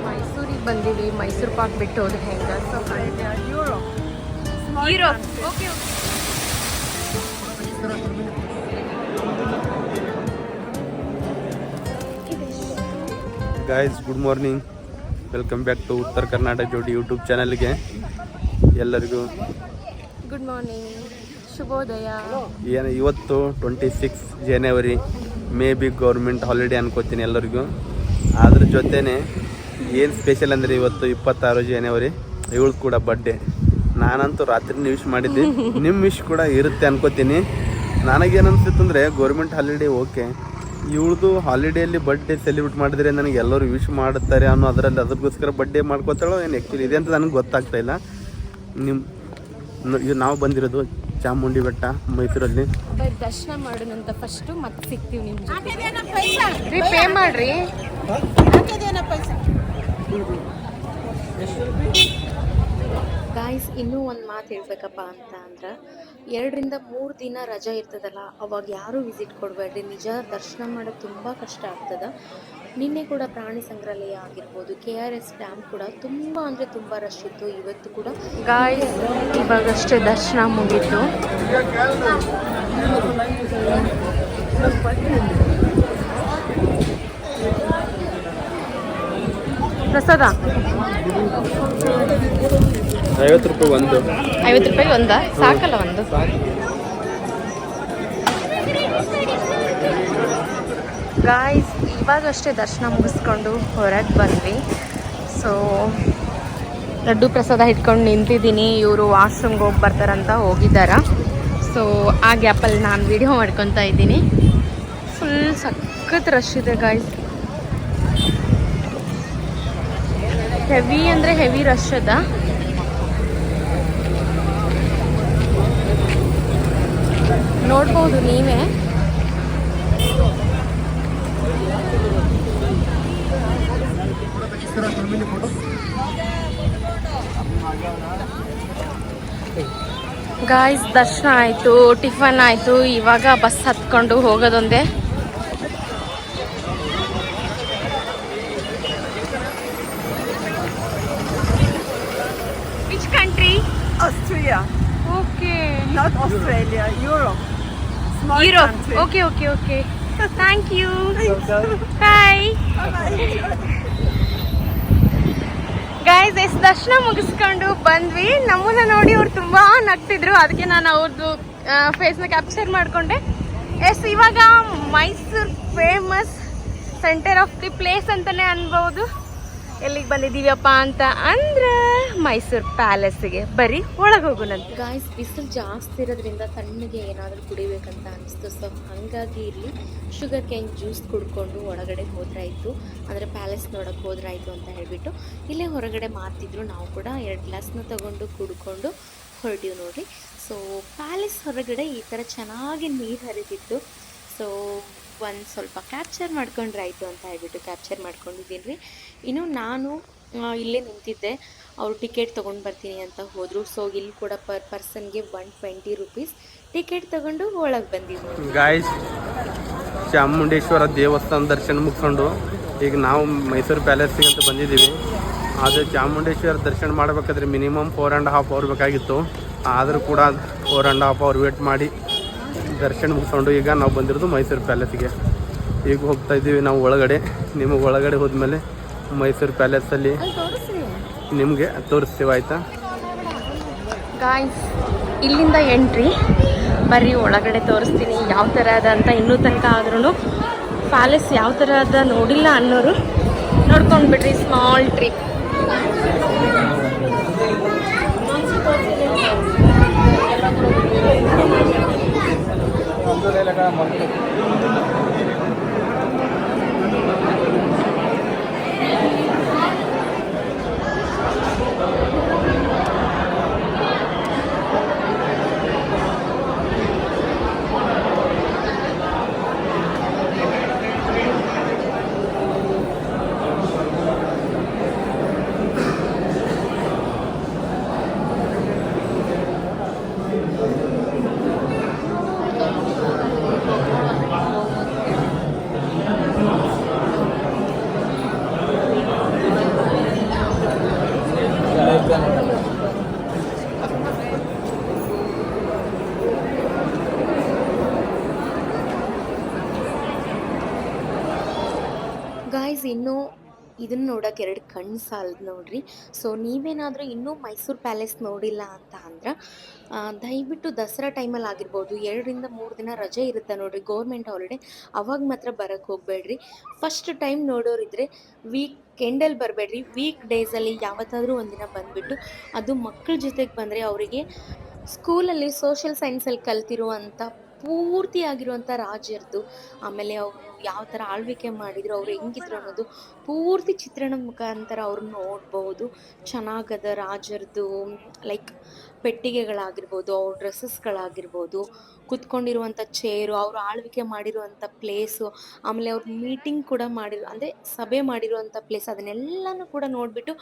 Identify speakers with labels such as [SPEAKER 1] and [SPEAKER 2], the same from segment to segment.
[SPEAKER 1] ಮೈಸೂರಿಗೆ ಬಂದೀವಿ. ಮೈಸೂರು ಪಾಕ್ ಬಿಟ್ಟು ಹೋದ್ರೆ ಹೆಂಗೆ? So Europe. Okay
[SPEAKER 2] guys, good morning. Welcome back to Uttara Karnataka ಜೋಡಿ ಯೂಟ್ಯೂಬ್ ಚಾನಲ್ಗೆ ಎಲ್ಲರಿಗೂ
[SPEAKER 1] ಗುಡ್ ಮಾರ್ನಿಂಗ್, ಶುಭೋದಯ.
[SPEAKER 2] ಇವತ್ತು 26 ಜನವರಿ, ಮೇ ಬಿ ಗೌರ್ಮೆಂಟ್ ಹಾಲಿಡೇ ಅನ್ಕೋತೀನಿ ಎಲ್ಲರಿಗೂ. ಅದ್ರ ಜೊತೆನೆ ಏನು ಸ್ಪೆಷಲ್ ಅಂದರೆ ಇವತ್ತು 26 ಜನವರಿ ಇವಳು ಕೂಡ ಬರ್ಡೇ. ನಾನಂತೂ ರಾತ್ರಿನೇ ವಿಶ್ ಮಾಡಿದ್ದೆ. ನಿಮ್ಮ ವಿಶ್ ಕೂಡ ಇರುತ್ತೆ ಅನ್ಕೋತೀನಿ. ನನಗೇನು ಅನಿಸ್ತಿತ್ತು ಅಂದರೆ ಗೌರ್ಮೆಂಟ್ ಹಾಲಿಡೇ ಓಕೆ, ಇವಳದು ಹಾಲಿಡೇಯಲ್ಲಿ ಬರ್ಡೇ ಸೆಲೆಬ್ರೇಟ್ ಮಾಡಿದರೆ ನನಗೆ ಎಲ್ಲರೂ ವಿಶ್ ಮಾಡುತ್ತಾರೆ ಅನ್ನೋ ಅದರಲ್ಲಿ ಅದಕ್ಕೋಸ್ಕರ ಬರ್ಡೇ ಮಾಡ್ಕೋತಾಳೋ ಏನು ಆ್ಯಕ್ಚುಲಿ ಇದೆ ಅಂತ ನನಗೆ ಗೊತ್ತಾಗ್ತಾ ಇಲ್ಲ. ನಾವು ಬಂದಿರೋದು ಚಾಮುಂಡಿ ಬೆಟ್ಟ ಮೈಸೂರಲ್ಲಿ.
[SPEAKER 1] ದರ್ಶನ ಮಾಡೋಣಂತ ಫಸ್ಟು ಮತ್ತೆ ಸಿಗ್ತೀವಿ ನಿಮ್ಮ ಜೊತೆ. ಪೇ ಮಾಡ್ರಿ. ಗಾಯ್ಸ್, ಇನ್ನೂ ಒಂದು ಮಾತು ಹೇಳ್ಬೇಕಪ್ಪ ಅಂತ ಅಂದ್ರೆ 2 ರಿಂದ 3 ದಿನ ರಜೆ ಇರ್ತದಲ್ಲ, ಅವಾಗ ಯಾರೂ ವಿಸಿಟ್ ಕೊಡಬೇಡ್ರಿ. ನಿಜ ದರ್ಶನ ಮಾಡೋದು ತುಂಬ ಕಷ್ಟ ಆಗ್ತದೆ. ನಿನ್ನೆ ಕೂಡ ಪ್ರಾಣಿ ಸಂಗ್ರಹಾಲಯ ಆಗಿರ್ಬೋದು, KRS ಡ್ಯಾಮ್ ಕೂಡ ತುಂಬ ಅಂದರೆ ತುಂಬ ರಶ್ ಇತ್ತು. ಇವತ್ತು ಕೂಡ ಗಾಯ್ಸ್ ಇವಾಗಷ್ಟೇ ದರ್ಶನ ಮುಗೀತು. ಪ್ರಸಾದ
[SPEAKER 2] 50 ರೂಪಾಯಿ ಒಂದು.
[SPEAKER 1] 50 ರೂಪಾಯಿ ಒಂದ ಸಾಕಲ್ಲ ಒಂದು? ಗಾಯ್ಸ್, ಇವಾಗಷ್ಟೇ ದರ್ಶನ ಮುಗಿಸ್ಕೊಂಡು ಹೊರಗೆ ಬಂದ್ವಿ. ಸೊ ಲಡ್ಡು ಪ್ರಸಾದ ಇಟ್ಕೊಂಡು ನಿಂತಿದ್ದೀನಿ. ಇವರು ವಾಶ್ರೂಮ್ಗೆ ಹೋಗಿ ಬರ್ತಾರಂತ ಹೋಗಿದ್ದಾರ. ಸೊ ಆ ಗ್ಯಾಪಲ್ಲಿ ನಾನು ವಿಡಿಯೋ ಮಾಡ್ಕೊತಾ ಇದ್ದೀನಿ. ಫುಲ್ ಸಖತ್ ರಶ್ ಇದೆ ಗಾಯ್ಸ್. ಹೆವಿ ಅಂದರೆ ಹೆವಿ ರಶ್ ಅದ. ನೋಡ್ಬೋದು ನೀವೇ. ಗಾಯ್ಸ್, ದರ್ಶನ ಆಯಿತು, ಟಿಫನ್ ಆಯಿತು. ಇವಾಗ ಬಸ್ ಹತ್ಕೊಂಡು ಹೋಗೋದೊಂದೇ. Which country?
[SPEAKER 3] Austria.
[SPEAKER 1] Okay.
[SPEAKER 3] Not Australia, Europe. Small
[SPEAKER 1] Europe.
[SPEAKER 3] country.
[SPEAKER 1] Okay, okay, okay. Thank you. Bye. Guys, ಎಷ್ಟು ದರ್ಶನ ಮುಗಿಸ್ಕೊಂಡು ಬಂದ್ವಿ. ನಮ್ಮನ್ನ ನೋಡಿ ಅವ್ರು ತುಂಬಾ ನಗ್ತಿದ್ರು. ಅದಕ್ಕೆ ನಾನು ಅವ್ರದ್ದು ಫೇಸ್ನ ಕ್ಯಾಪ್ಚರ್ ಮಾಡಿಕೊಂಡೆ. ಇವಾಗ Mysuru famous centre of the place ಅಂತಲೇ ಅನ್ಬೋದು. ಎಲ್ಲಿಗೆ ಬಂದಿದ್ದೀವಪ್ಪ ಅಂತ ಅಂದ್ರೆ ಮೈಸೂರು ಪ್ಯಾಲೇಸ್ಗೆ. ಬರೀ ಒಳಗೆ ಹೋಗೋಣಂತೆ. ಗಾಯ್ಸ್, ಬಿಸಿಲು ಜಾಸ್ತಿ ಇರೋದ್ರಿಂದ ತಣ್ಣಗೆ ಏನಾದರೂ ಕುಡಿಬೇಕಂತ ಅನಿಸ್ತು. ಸೊ ಹಾಗಾಗಿ ಇಲ್ಲಿ ಶುಗರ್ ಕ್ಯಾನ್ ಜ್ಯೂಸ್ ಕುಡ್ಕೊಂಡು ಒಳಗಡೆ ಹೋದ್ರಾಯಿತು, ಅಂದರೆ ಪ್ಯಾಲೇಸ್ ನೋಡೋಕೆ ಹೋದ್ರಾಯಿತು ಅಂತ ಹೇಳಿಬಿಟ್ಟು ಇಲ್ಲೇ ಹೊರಗಡೆ ಮಾರ್ತಿದ್ರು. ನಾವು ಕೂಡ 2 ಗ್ಲಾಸ್ನ ತೊಗೊಂಡು ಕುಡ್ಕೊಂಡು ಹೊರಟಿವಿ ನೋಡಿ. ಸೊ ಪ್ಯಾಲೇಸ್ ಹೊರಗಡೆ ಈ ಥರ ಚೆನ್ನಾಗಿ ನೀರು ಹರಿದಿತ್ತು. ಸೊ ಒಂದು ಸ್ವಲ್ಪ ಕ್ಯಾಪ್ಚರ್ ಮಾಡ್ಕೊಂಡ್ರಾಯ್ತು ಅಂತ ಹೇಳ್ಬಿಟ್ಟು ಕ್ಯಾಪ್ಚರ್ ಮಾಡ್ಕೊಂಡಿದ್ದೀನಿ ರೀ. ಇನ್ನು ನಾನು ಇಲ್ಲೇ ನಿಂತಿದ್ದೆ. ಅವರು ಟಿಕೆಟ್ ತೊಗೊಂಡು ಬರ್ತೀನಿ ಅಂತ ಹೋದರು. ಸೊ ಇಲ್ಲಿ ಕೂಡ ಪರ್ ಪರ್ಸನ್ಗೆ 120 ರೂಪೀಸ್ ಟಿಕೆಟ್ ತೊಗೊಂಡು ಒಳಗೆ ಬಂದಿದ್ವಿ.
[SPEAKER 2] ಗಾಯ್ಸ್, ಚಾಮುಂಡೇಶ್ವರ ದೇವಸ್ಥಾನ ದರ್ಶನ ಮುಗಿಸ್ಕೊಂಡು ಈಗ ನಾವು ಮೈಸೂರು ಪ್ಯಾಲೇಸಿಗೆ ಅಂತ ಬಂದಿದ್ದೀವಿ. ಆದರೆ ಚಾಮುಂಡೇಶ್ವರ ದರ್ಶನ ಮಾಡಬೇಕಾದ್ರೆ ಮಿನಿಮಮ್ 4.5 ಅವರ್ ಬೇಕಾಗಿತ್ತು. ಆದರೂ ಕೂಡ 4.5 ಅವರ್ ವೇಟ್ ಮಾಡಿ ದರ್ಶನ ಮುಗಿಸ್ಕೊಂಡು ಈಗ ನಾವು ಬಂದಿರೋದು ಮೈಸೂರು ಪ್ಯಾಲೇಸ್ಗೆ. ಈಗ ಹೋಗ್ತಾ ಇದ್ದೀವಿ ನಾವು ಒಳಗಡೆ. ನಿಮಗೆ ಒಳಗಡೆ ಹೋದ್ಮೇಲೆ ಮೈಸೂರು ಪ್ಯಾಲೇಸಲ್ಲಿ ನಿಮಗೆ ತೋರಿಸ್ತೀವಿ, ಆಯಿತಾ?
[SPEAKER 1] ಗಾಯ್ಸ್, ಇಲ್ಲಿಂದ ಎಂಟ್ರಿ. ಬರ್ರಿ ಒಳಗಡೆ ತೋರಿಸ್ತೀನಿ ಯಾವ ಥರ ಅದ ಅಂತ. ಇನ್ನೂ ತನಕ ಆದ್ರೂ ಪ್ಯಾಲೇಸ್ ಯಾವ ಥರ ಅದ ನೋಡಿಲ್ಲ ಅನ್ನೋರು ನೋಡ್ಕೊಂಡು ಬಿಡ್ರಿ. Small trip. ಗಾಯ್ಸ್ ಇನ್ನೂ ಇದನ್ನ ನೋಡೋಕೆ 2 ಕಣ್ಣು ಸಾಲದು ನೋಡ್ರಿ. ಸೊ ನೀವೇನಾದರೂ ಇನ್ನೂ ಮೈಸೂರು ಪ್ಯಾಲೇಸ್ ನೋಡಿಲ್ಲ ಅಂತ ಅಂದ್ರೆ ದಯವಿಟ್ಟು ದಸರಾ ಟೈಮಲ್ಲಿ ಆಗಿರ್ಬೋದು 2 ರಿಂದ 3 ದಿನ ರಜೆ ಇರುತ್ತೆ ನೋಡ್ರಿ, ಗೌರ್ಮೆಂಟ್ ಹಾಲಿಡೇ. ಅವಾಗ ಮಾತ್ರ ಬರೋಕ್ಕೆ ಹೋಗಬೇಡ್ರಿ. ಫಸ್ಟ್ ಟೈಮ್ ನೋಡೋರಿದ್ರೆ ವೀಕೆಂಡಲ್ಲಿ ಬರಬೇಡ್ರಿ. ವೀಕ್ ಡೇಸಲ್ಲಿ ಯಾವತ್ತಾದರೂ ಒಂದಿನ ಬಂದುಬಿಟ್ಟು, ಅದು ಮಕ್ಕಳ ಜೊತೆಗೆ ಬಂದರೆ ಅವರಿಗೆ ಸ್ಕೂಲಲ್ಲಿ ಸೋಷಿಯಲ್ ಸೈನ್ಸಲ್ಲಿ ಕಲ್ತಿರುವಂಥ ಪೂರ್ತಿ ಆಗಿರುವಂಥ ರಾಜರದು, ಆಮೇಲೆ ಅವರು ಯಾವ ಥರ ಆಳ್ವಿಕೆ ಮಾಡಿದ್ರು, ಅವ್ರು ಹೆಂಗಿದ್ರು ಅನ್ನೋದು ಪೂರ್ತಿ ಚಿತ್ರಣದ ಮುಖಾಂತರ ಅವ್ರನ್ನ ನೋಡ್ಬೋದು. ಚೆನ್ನಾಗದ ರಾಜರದು ಲೈಕ್ ಪೆಟ್ಟಿಗೆಗಳಾಗಿರ್ಬೋದು, ಅವ್ರ ಡ್ರೆಸ್ಸಸ್ಗಳಾಗಿರ್ಬೋದು, ಕೂತ್ಕೊಂಡಿರುವಂಥ ಚೇರು, ಅವರು ಆಳ್ವಿಕೆ ಮಾಡಿರುವಂಥ ಪ್ಲೇಸು, ಆಮೇಲೆ ಅವ್ರು ಮೀಟಿಂಗ್ ಕೂಡ ಅಂದರೆ ಸಭೆ ಮಾಡಿರುವಂಥ ಪ್ಲೇಸ್, ಅದನ್ನೆಲ್ಲನೂ ಕೂಡ ನೋಡಿಬಿಟ್ಟು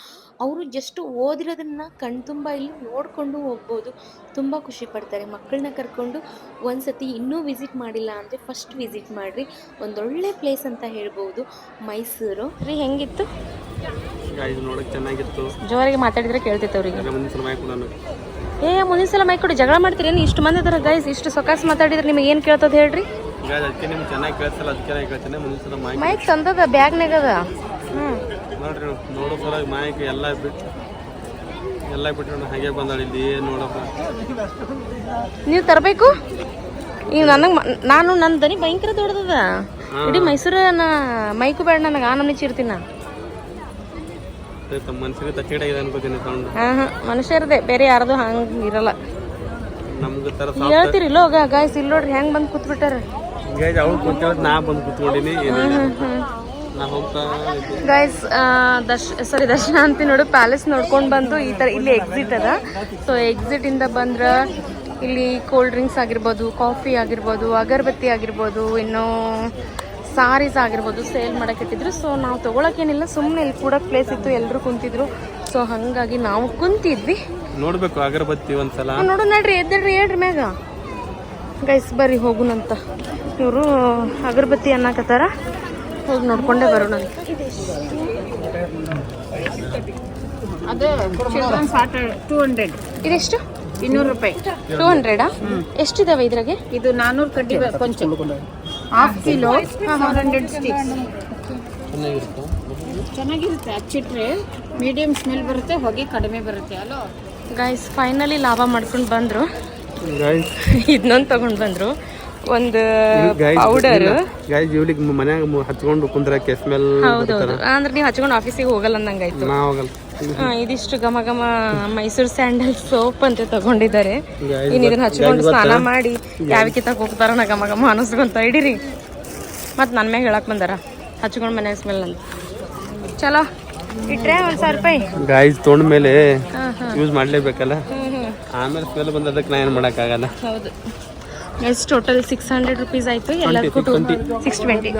[SPEAKER 1] ಅವರು ಜಸ್ಟ್ ಓದಿರೋದನ್ನು ಕಣ್ತುಂಬ ಇಲ್ಲಿ ನೋಡಿಕೊಂಡು ಹೋಗ್ಬೋದು. ತುಂಬ ಖುಷಿ ಪಡ್ತಾರೆ. ಮಕ್ಕಳನ್ನ ಕರ್ಕೊಂಡು ಒಂದ್ಸತಿ ಇನ್ನೂ ವಿಸಿಟ್ ಮಾಡಿಲ್ಲ ಅಂದರೆ ಫಸ್ಟ್ ವಿಸಿಟ್ ಮಾಡಿರಿ. ಒಂದೊಳ್ಳೆ ಪ್ಲೇಸ್ ಅಂತ ಹೇಳ್ಬೋದು ಮೈಸೂರು. ರೀ ಹೆಂಗಿತ್ತು?
[SPEAKER 2] ಇದು ನೋಡಕ್ಕೆ ಚೆನ್ನಾಗಿತ್ತು.
[SPEAKER 1] ಜೋರಾಗಿ ಮಾತಾಡಿದ್ರೆ ಕೇಳ್ತೈತೆ ಅವರಿಗೆ. ಮುಂದಿನ ಸಲ ಮೈಕ್ ಕೊಡಿ. ಜಗಳ ಮಾಡ್ತೀರೇನು? ಇಷ್ಟು ಮಂದಿ ಇದಾರೆ ಗೈಸ್, ಇಷ್ಟು ಸೊಕಾಸ್ ಮಾತಾಡಿದ್ರೆ ನಿಮಗೆ ಏನು ಕೇಳ್ತದ ಹೇಳ್ರಿ?
[SPEAKER 2] ಅದಕ್ಕೆ ನಿಮ್ಗೆ ಚೆನ್ನಾಗಿ ಕೇಳಿಸಲ್ಲ, ಅದಕ್ಕೆ ಕೇಳ್ತೇನೆ. ಮುಂದಿನ ಸಲ
[SPEAKER 1] ಮೈಕ್ ತಂದದ ಬ್ಯಾಗ್ನಾಗ ಅದ.
[SPEAKER 2] ನೋಡ್ರಿ ನೋಡೋ ಸಲ ಮೈಕ್ ಎಲ್ಲ ಬಿಟ್ಟು ಹಾಗೆ ಬಂದಾಳ ಇಲ್ಲಿ ನೋಡಪ್ಪ.
[SPEAKER 1] ನೀವು ತರಬೇಕು. ಈಗ ನಾನು ನನ್ನ ದನಿ ಭಯಂಕರ ದೊಡ್ಡದ. ಇಡೀ ಮೈಸೂರ ಮೈಕು ಬೇಡ ನನಗೆ, ಆ ನಮ್ನಿ ಚಿರ್ತೀನಿ ನಾನು.
[SPEAKER 2] ಮನುಷ್ಯರಿಗೆ ತಚ್ಚಿಡಾಗಿದೆ ಅನ್ಕೋತೀನಿ ಸೌಂಡ್.
[SPEAKER 1] ಮನುಷ್ಯರದೇ, ಬೇರೆ ಯಾರದು ಹಂಗೆ ಇರಲ್ಲ.
[SPEAKER 2] ನಮ್ಗೆ ತರ
[SPEAKER 1] ಹೇಳ್ತೀರಿ ಇಲ್ಲೋ ಗಾಯ್ಸ್, ಇಲ್ಲಿ ನೋಡ್ರಿ ಹೆಂಗ್ ಬಂದು ಕೂತ್ಬಿಟ್ಟಾರ.
[SPEAKER 2] ಅವ್ರು ಕೂತ್ಕೊಳ್ಳೋದು ನಾ ಬಂದು ಕೂತ್ಕೊಂಡಿನಿ. ನಾ ಹೋಗ್ತಾ
[SPEAKER 1] ಗೈಸ್ ದರ್ಶನ ಅಂತ ನೋಡು ಪ್ಯಾಲೇಸ್ ನೋಡ್ಕೊಂಡು ಬಂದು ಈ ಥರ ಇಲ್ಲಿ ಎಕ್ಸಿಟ್ ಅದ. ಸೊ ಎಕ್ಸಿಟಿಂದ ಬಂದ್ರೆ ಇಲ್ಲಿ ಕೋಲ್ಡ್ ಡ್ರಿಂಕ್ಸ್ ಆಗಿರ್ಬೋದು, ಕಾಫಿ ಆಗಿರ್ಬೋದು, ಅಗರಬತ್ತಿ ಆಗಿರ್ಬೋದು, ಇನ್ನೂ ಸಾರೀಸ್ ಆಗಿರ್ಬೋದು ಸೇಲ್ ಮಾಡಕ್ಕಿಟ್ಟಿದ್ರು. ಸೊ ನಾವು ತೊಗೊಳಕ್ಕೇನಿಲ್ಲ, ಸುಮ್ಮನೆ ಇಲ್ಲಿ ಕೂಡಕ್ಕೆ ಪ್ಲೇಸ್ ಇತ್ತು, ಎಲ್ಲರೂ ಕುಂತಿದ್ರು. ಸೊ ಹಾಗಾಗಿ ನಾವು ಕುಂತಿದ್ವಿ.
[SPEAKER 2] ನೋಡ್ಬೇಕು ಅಗರಬತ್ತಿ ಒಂದ್ಸಲ.
[SPEAKER 1] ನೋಡು ನಡ್ರಿ, ಎದ್ದೇಳ್ರಿ, ಹೇಳ್ರಿ ಮ್ಯಾಗ. ಗೈಸ್ ಬರ್ರಿ ಹೋಗುನಂತ. ಇವರು ಅಗರಬತ್ತಿ ಅನ್ನಕತ್ತಾರ, ಹೋಗಿ ನೋಡ್ಕೊಂಡೇ ಬರೋಣ.
[SPEAKER 3] ಅದು ಚಿಲ್ಡ್ರನ್ಸ್ ಆಟ 200.
[SPEAKER 1] ಇದೆಷ್ಟು?
[SPEAKER 3] 200 ರೂಪಾಯಿ.
[SPEAKER 1] 200? ಎಷ್ಟಿದಾವೆ ಇದ್ರಾಗೆ?
[SPEAKER 3] ಇದು 400 ಕಡ್ಡಿ ಕೊಂಚ, ಹಾಫ್ ಕಿಲೋ 400 ಸ್ಟಿಕ್ಸ್. ಚೆನ್ನಾಗಿರುತ್ತೆ. ಹಚ್ಚಿಟ್ರೆ ಮೀಡಿಯಂ ಸ್ಮೆಲ್ ಬರುತ್ತೆ, ಹೊಗೆ ಕಡಿಮೆ ಬರುತ್ತೆ. ಅಲೋ
[SPEAKER 1] ಗೈಸ್ ಫೈನಲಿ ಲಾಭ ಮಾಡ್ಕೊಂಡು ಬಂದ್ರು. ಇದನ್ನೊಂದು ತಗೊಂಡ್ ಬಂದ್ರು, ಒಂದು ಪೌಡರ್.
[SPEAKER 2] ಇವ್ರಿಗೆ ಮನ್ಯಾಗ ಹಚ್ಕೊಂಡು ಕುಂದ್ರಕ್ಕೆ ಸ್ಮೆಲ್.
[SPEAKER 1] ಹೌದೌದು, ಅಂದ್ರೆ ನೀವು ಹಚ್ಕೊಂಡು ಆಫೀಸಿಗೆ ಹೋಗಲ್ಲ ಅಂದಂಗಾಯ್ತು. ಇದಿಷ್ಟು ಘಮ ಘಮ ಮೈಸೂರು ಸ್ಯಾಂಡಲ್ ಸೋಪ್ ಅಂತ ತಗೊಂಡಿದ್ದಾರೆ. ಇನ್ನು ಇದನ್ನ ಹಚ್ಕೊಂಡು ಸ್ನಾನ ಮಾಡಿ ಯಾವಕ್ಕೆ ತಗ ಹೋಗ್ತಾರ ನಾ ಘಮ ಘಮ ಅನಿಸ್ಕೊಂತ ಹಿಡೀರಿ. ಮತ್ತು ನನ್ನ ಮ್ಯಾಗ ಹೇಳಕ್ ಬಂದಾರ ಹಚ್ಕೊಂಡು ಮನ್ಯಾಗ ಸ್ಮೆಲ್ ಅಂತ. ಚಲೋ ಇಟ್ರೆ 1000 ರೂಪಾಯಿ.
[SPEAKER 2] ಗಾಯ್ಸ್ ತೊಗೊಂಡ ಮೇಲೆ ಯೂಸ್ ಮಾಡ್ಲೇಬೇಕಲ್ಲ, ಆಮೇಲೆ ಸ್ಮೆಲ್ ಬಂದ ಅದಕ್ಕೆ ನಾ ಏನು ಮಾಡೋಕ್ಕಾಗಲ್ಲ.
[SPEAKER 1] ಹೌದು. ಎಷ್ಟು ಟೋಟಲ್ 600 ರೂಪೀಸ್ ಆಯಿತು ಎಲ್ಲದಕ್ಕೂ. 620.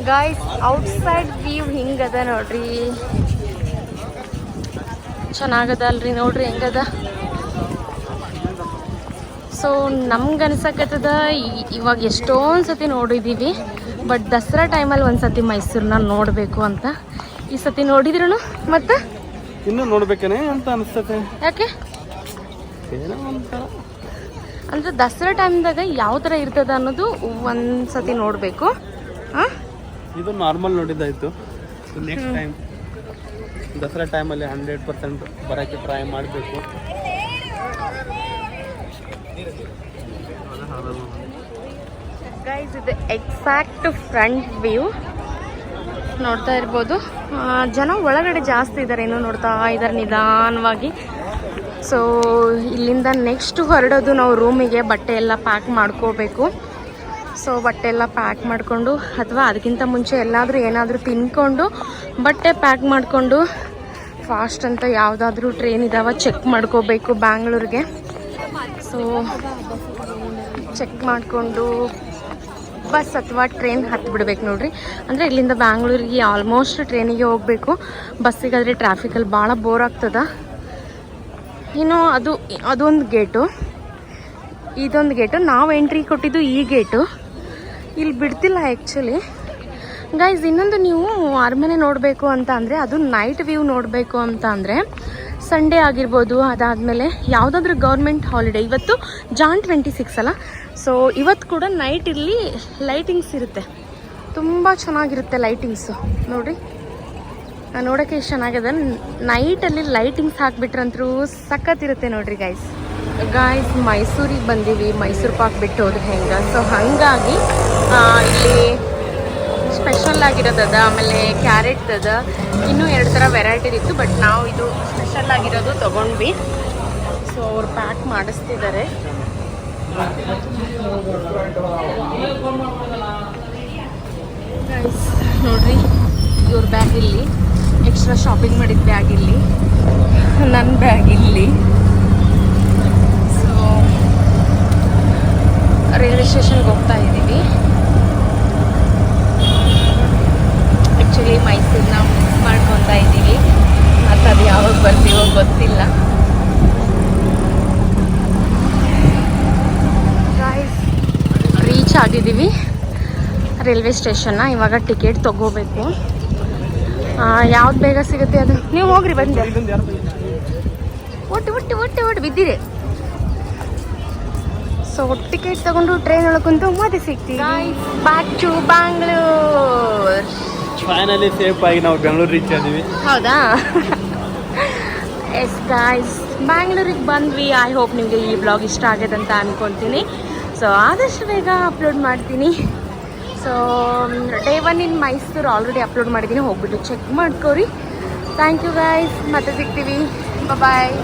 [SPEAKER 1] ಗಾಯ್ಸ್ ಔಟ್ಸೈಡ್ ವ್ಯೂ ಹಿಂಗದ ನೋಡ್ರಿ, ಚೆನ್ನಾಗದ ಅಲ್ರಿ. ನೋಡ್ರಿ ಹೆಂಗದ. ಸೊ ನಮ್ಗೆ ಅನ್ಸಕತ್ತದ ಇವಾಗ ಎಷ್ಟೊಂದು ಸತಿ ನೋಡಿದ್ದೀವಿ, ಬಟ್ ದಸರಾ ಟೈಮಲ್ಲಿ ಒಂದು ಸತಿ ಮೈಸೂರನ್ನ ನೋಡಬೇಕು ಅಂತ. ಈ ಸತಿ ನೋಡಿದ್ರು ಮತ್ತೆ
[SPEAKER 2] ಇನ್ನೂ ನೋಡ್ಬೇಕೇನೆ ಅಂತ ಅನಿಸ್ತದೆ.
[SPEAKER 1] ಯಾಕೆ ಅಂದರೆ ದಸರಾ ಟೈಮ್ದಾಗ ಯಾವ ಥರ ಇರ್ತದ ಅನ್ನೋದು ಒಂದು ಸತಿ ನೋಡಬೇಕು.
[SPEAKER 2] ಇದು ನಾರ್ಮಲ್ ನೋಡಿದ್ದಾಯ್ತು. ನೆಕ್ಸ್ಟ್ ಟೈಮ್ ದಸರಾ ಟೈಮಲ್ಲಿ 100% ಬರೋಕ್ಕೆ ಟ್ರೈ ಮಾಡಬೇಕು.
[SPEAKER 1] ಗೈಸ್ ಇದು ಎಕ್ಸಾಕ್ಟ್ ಫ್ರಂಟ್ ವ್ಯೂ ನೋಡ್ತಾ ಇರ್ಬೋದು. ಜನ ಒಳಗಡೆ ಜಾಸ್ತಿ ಇದ್ದಾರೆ, ಇನ್ನೂ ನೋಡ್ತಾ ಇದ್ದಾರೆ ನಿಧಾನವಾಗಿ. ಸೊ ಇಲ್ಲಿಂದ ನೆಕ್ಸ್ಟ್ ಹೊರಡೋದು ನಾವು ರೂಮಿಗೆ. ಬಟ್ಟೆ ಎಲ್ಲ ಪ್ಯಾಕ್ ಮಾಡ್ಕೋಬೇಕು. ಸೊ ಬಟ್ಟೆ ಎಲ್ಲ ಪ್ಯಾಕ್ ಮಾಡಿಕೊಂಡು, ಅಥವಾ ಅದಕ್ಕಿಂತ ಮುಂಚೆ ಎಲ್ಲಾದರೂ ಏನಾದರೂ ತಿನ್ಕೊಂಡು ಬಟ್ಟೆ ಪ್ಯಾಕ್ ಮಾಡಿಕೊಂಡು ಫಾಸ್ಟ್ ಅಂತ ಯಾವುದಾದ್ರೂ ಟ್ರೈನ್ ಇದ್ದಾವೆ ಚೆಕ್ ಮಾಡ್ಕೋಬೇಕು ಬ್ಯಾಂಗ್ಳೂರಿಗೆ. ಸೊ ಚೆಕ್ ಮಾಡಿಕೊಂಡು ಬಸ್ ಅಥವಾ ಟ್ರೈನ್ ಹತ್ತಿ ಬಿಡ್ಬೇಕು ನೋಡ್ರಿ. ಅಂದರೆ ಇಲ್ಲಿಂದ ಬ್ಯಾಂಗ್ಳೂರಿಗೆ ಆಲ್ಮೋಸ್ಟ್ ಟ್ರೈನಿಗೆ ಹೋಗಬೇಕು. ಬಸ್ಸಿಗಾದರೆ ಟ್ರಾಫಿಕಲ್ಲಿ ಭಾಳ ಬೋರ್ ಆಗ್ತದೆ. ಇನ್ನು ಅದೊಂದು ಗೇಟು, ಇದೊಂದು ಗೇಟು. ನಾವು ಎಂಟ್ರಿ ಕೊಟ್ಟಿದ್ದು ಈ ಗೇಟು. ಇಲ್ಲಿ ಬಿಡ್ತಿಲ್ಲ ಆ್ಯಕ್ಚುಲಿ. ಗೈಸ್ ಇನ್ನೊಂದು, ನೀವು ಅರಮನೆ ನೋಡಬೇಕು ಅಂತ ಅಂದರೆ, ಅದು ನೈಟ್ ವ್ಯೂ ನೋಡಬೇಕು ಅಂತ ಅಂದರೆ ಸಂಡೇ ಆಗಿರ್ಬೋದು, ಅದಾದಮೇಲೆ ಯಾವುದಾದ್ರೂ ಗೌರ್ಮೆಂಟ್ ಹಾಲಿಡೇ. ಇವತ್ತು ಜಾನ್ 26 ಅಲ್ಲ, ಸೊ ಇವತ್ತು ಕೂಡ ನೈಟ್ ಇಲ್ಲಿ ಲೈಟಿಂಗ್ಸ್ ಇರುತ್ತೆ, ತುಂಬ ಚೆನ್ನಾಗಿರುತ್ತೆ ಲೈಟಿಂಗ್ಸು. ನೋಡಿರಿ, ನೋಡೋಕ್ಕೆ ಎಷ್ಟು ಚೆನ್ನಾಗಿದೆ. ನೈಟಲ್ಲಿ ಲೈಟಿಂಗ್ಸ್ ಹಾಕ್ಬಿಟ್ರಂತರೂ ಸಖತ್ತಿರುತ್ತೆ ನೋಡ್ರಿ ಗಾಯ್ಸ್. ಮೈಸೂರಿಗೆ ಬಂದೀವಿ, ಮೈಸೂರು ಪಾಕ್ ಬಿಟ್ಟು ಹೋದ್ರೆ ಹೆಂಗೆ. ಸೊ ಹಾಗಾಗಿ ಇಲ್ಲಿ ಸ್ಪೆಷಲ್ ಆಗಿರೋದದ, ಆಮೇಲೆ ಕ್ಯಾರೆಟ್ ಅದ, ಇನ್ನೂ 2 ಥರ ವೆರೈಟಿ ಇತ್ತು. ಬಟ್ ನಾವು ಇದು ಸ್ಪೆಷಲ್ ಆಗಿರೋದು ತೊಗೊಂಡ್ವಿ. ಸೊ ಅವ್ರು ಪ್ಯಾಕ್ ಮಾಡಿಸ್ತಿದ್ದಾರೆ. ಗೈಸ್ ನೋಡ್ರಿ, ಇವ್ರ ಬ್ಯಾಗ್ ಇಲ್ಲಿ, ಎಕ್ಸ್ಟ್ರಾ ಶಾಪಿಂಗ್ ಮಾಡಿದ ಬ್ಯಾಗ್ ಇಲ್ಲಿ, ನನ್ನ ಬ್ಯಾಗ್ ಇಲ್ಲಿ. ಸೊ ರೈಲ್ವೆ ಸ್ಟೇಷನ್ಗೆ ಹೋಗ್ತಾ ಇದ್ದೀವಿ. ಆ್ಯಕ್ಚುಲಿ ಮೈಸೂರನ್ನ ಮಿಸ್ ಮಾಡ್ಕೊತಾ ಇದ್ದೀವಿ, ಮತ್ತು ಅದು ಯಾವಾಗ ಬರ್ತೀವೋ ಗೊತ್ತಿಲ್ಲ. ರೀಚ್ ಆಗಿದ್ದೀವಿ ರೈಲ್ವೆ ಸ್ಟೇಷನ್ನ. ಇವಾಗ ಟಿಕೆಟ್ ತೊಗೋಬೇಕು. ಯಾವ್ದು ಬೇಗ ಸಿಗುತ್ತೆ ಅದು. ನೀವು ಹೋಗ್ರಿ, ಬಂದೆ ಒಟ್ಟು ಬಿದ್ದಿರಿ. ಸೊ ಟಿಕೆಟ್ ತಗೊಂಡು ಟ್ರೈನ್ ಒಳಗೆ ಕುಂತು ಮತ್ತೆ ಸಿಗ್ತೀವಿ. Back to Bangalore.
[SPEAKER 2] Finally safe ಆಗಿ ನಾವು ಬೆಂಗಳೂರು ರೀಚ್ ಆದ್ವಿ.
[SPEAKER 1] ಹೌದಾ? ಎಸ್ ಗಾಯ್ಸ್, ಬ್ಯಾಂಗ್ಳೂರಿಗೆ ಬಂದ್ವಿ. ಐ ಹೋಪ್ ನಿಮಗೆ ಈ ಬ್ಲಾಗ್ ಇಷ್ಟ ಆಗಿದೆ ಅಂತ ಅನ್ಕೊತೀನಿ. ಸೊ ಆದಷ್ಟು ಬೇಗ ಅಪ್ಲೋಡ್ ಮಾಡ್ತೀನಿ. ಸೊ ಡೇ 1 ಇನ್ ಮೈಸೂರು ಆಲ್ರೆಡಿ ಅಪ್ಲೋಡ್ ಮಾಡಿದ್ದೀನಿ, ಹೋಗ್ಬಿಟ್ಟು ಚೆಕ್ ಮಾಡ್ಕೋರಿ. ಥ್ಯಾಂಕ್ ಯು ಗೈಸ್, ಮತ್ತೆ ಸಿಗ್ತೀವಿ. ಬಾಯ್.